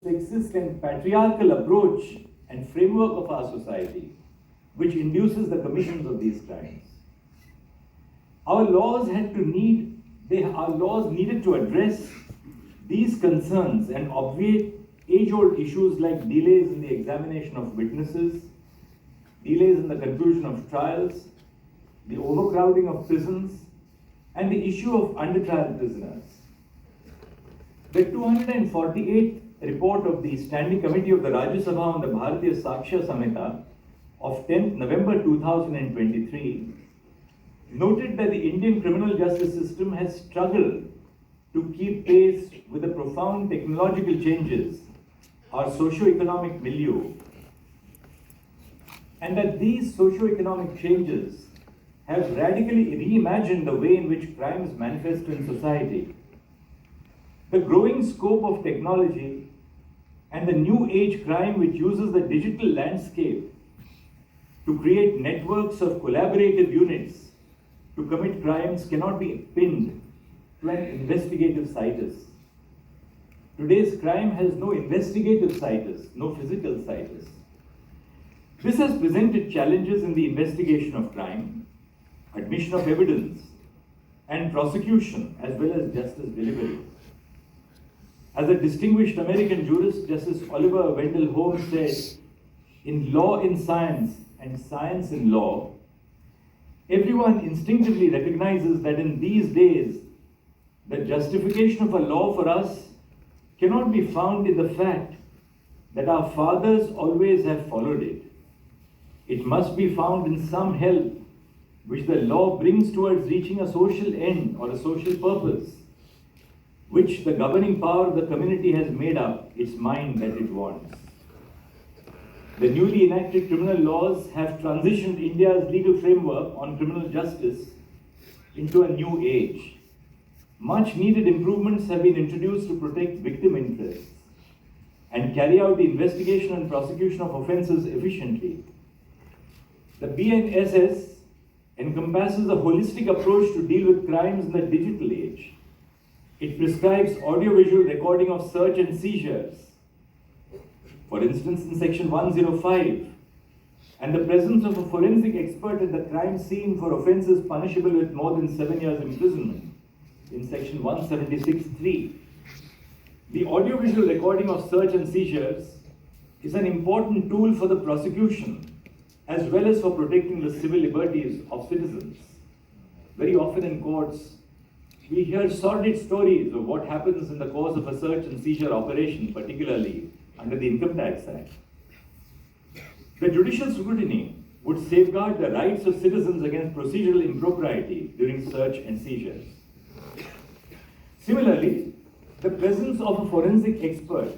sexist and patriarchal approach and framework of our society which induces the commissions of these crimes. Our laws needed to address these concerns and obviate age-old issues like delays in the examination of witnesses, delays in the conclusion of trials, the overcrowding of prisons, and the issue of under-trial prisoners. The 248th report of the Standing Committee of the Rajya Sabha on the Bharatiya Sakshya Samhita of 10th November 2023 noted that the Indian criminal justice system has struggled to keep pace with the profound technological changes, our socio-economic milieu, and that these socio-economic changes have radically reimagined the way in which crimes manifest in society. The growing scope of technology and the new age crime which uses the digital landscape to create networks of collaborative units to commit crimes cannot be pinned to an investigative situs. Today's crime has no investigative situs, no physical situs. This has presented challenges in the investigation of crime, admission of evidence, and prosecution, as well as justice delivery. As a distinguished American jurist, Justice Oliver Wendell Holmes said, "In law in science and science in law, everyone instinctively recognizes that in these days, the justification of a law for us cannot be found in the fact that our fathers always have followed it. It must be found in some help which the law brings towards reaching a social end or a social purpose, which the governing power of the community has made up its mind that it wants." The newly enacted criminal laws have transitioned India's legal framework on criminal justice into a new age. Much needed improvements have been introduced to protect victim interests and carry out the investigation and prosecution of offences efficiently. The BNSS encompasses a holistic approach to deal with crimes in the digital age. It prescribes audiovisual recording of search and seizures, for instance in section 105, and the presence of a forensic expert at the crime scene for offences punishable with more than 7 years imprisonment in section 176(3). The audiovisual recording of search and seizures is an important tool for the prosecution as well as for protecting the civil liberties of citizens. Very often in courts, we hear sordid stories of what happens in the course of a search and seizure operation, particularly under the Income Tax Act. The judicial scrutiny would safeguard the rights of citizens against procedural impropriety during search and seizures. Similarly, the presence of a forensic expert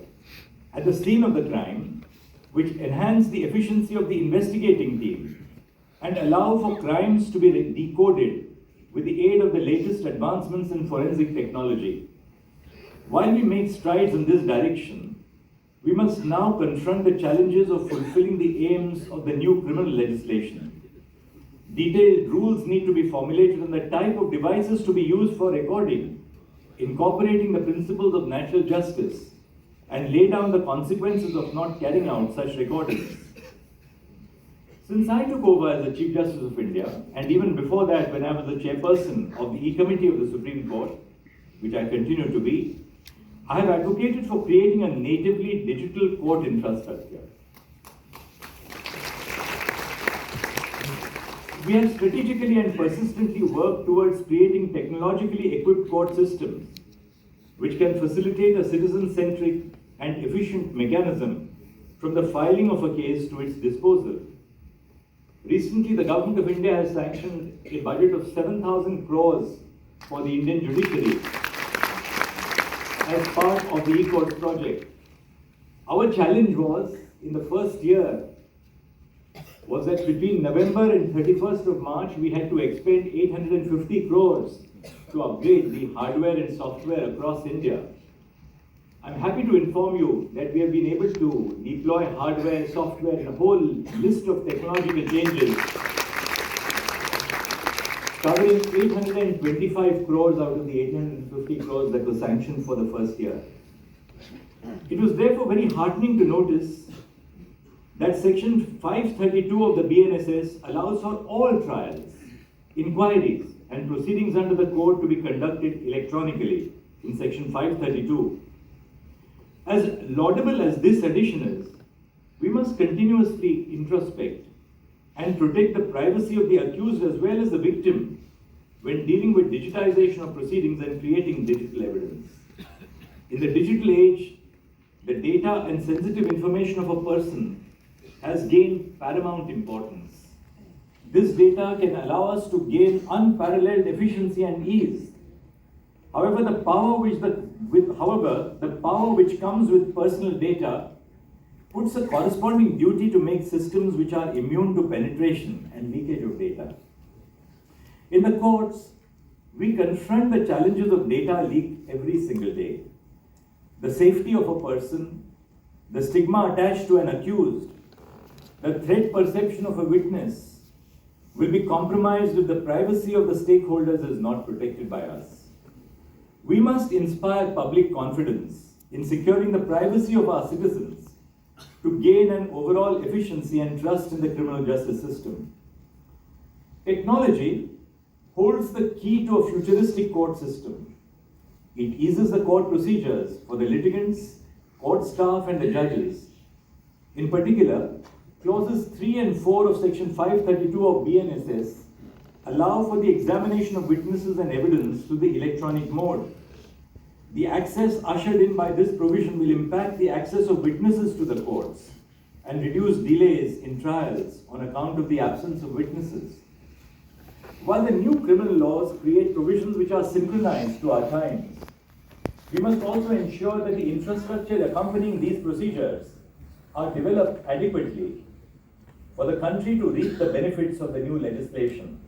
at the scene of the crime, which enhance the efficiency of the investigating team and allow for crimes to be decoded with the aid of the latest advancements in forensic technology. While we make strides in this direction, we must now confront the challenges of fulfilling the aims of the new criminal legislation. Detailed rules need to be formulated on the type of devices to be used for recording, incorporating the principles of natural justice, and lay down the consequences of not carrying out such recordings. Since I took over as the Chief Justice of India, and even before that when I was the chairperson of the E-Committee of the Supreme Court, which I continue to be, I have advocated for creating a natively digital court infrastructure. We have strategically and persistently worked towards creating technologically equipped court systems which can facilitate a citizen-centric and efficient mechanism from the filing of a case to its disposal. Recently, the Government of India has sanctioned a budget of 7,000 crores for the Indian judiciary as part of the e-court project. Our challenge was, in the first year, was that between November and 31st of March, we had to expend 850 crores to upgrade the hardware and software across India. I'm happy to inform you that we have been able to deploy hardware, software, and a whole list of technological changes covering 825 crores out of the 850 crores that were sanctioned for the first year. It was therefore very heartening to notice that Section 532 of the BNSS allows for all trials, inquiries, and proceedings under the code to be conducted electronically in Section 532. As laudable as this addition is, we must continuously introspect and protect the privacy of the accused as well as the victim when dealing with digitization of proceedings and creating digital evidence. In the digital age, the data and sensitive information of a person has gained paramount importance. This data can allow us to gain unparalleled efficiency and ease. However, the power which comes with personal data puts a corresponding duty to make systems which are immune to penetration and leakage of data. In the courts, we confront the challenges of data leak every single day. The safety of a person, the stigma attached to an accused, the threat perception of a witness will be compromised if the privacy of the stakeholders is not protected by us. We must inspire public confidence in securing the privacy of our citizens to gain an overall efficiency and trust in the criminal justice system. Technology holds the key to a futuristic court system. It eases the court procedures for the litigants, court staff, and the judges. In particular, clauses 3 and 4 of Section 532 of BNSS allow for the examination of witnesses and evidence through the electronic mode. The access ushered in by this provision will impact the access of witnesses to the courts and reduce delays in trials on account of the absence of witnesses. While the new criminal laws create provisions which are synchronized to our times, we must also ensure that the infrastructure accompanying these procedures are developed adequately for the country to reap the benefits of the new legislation.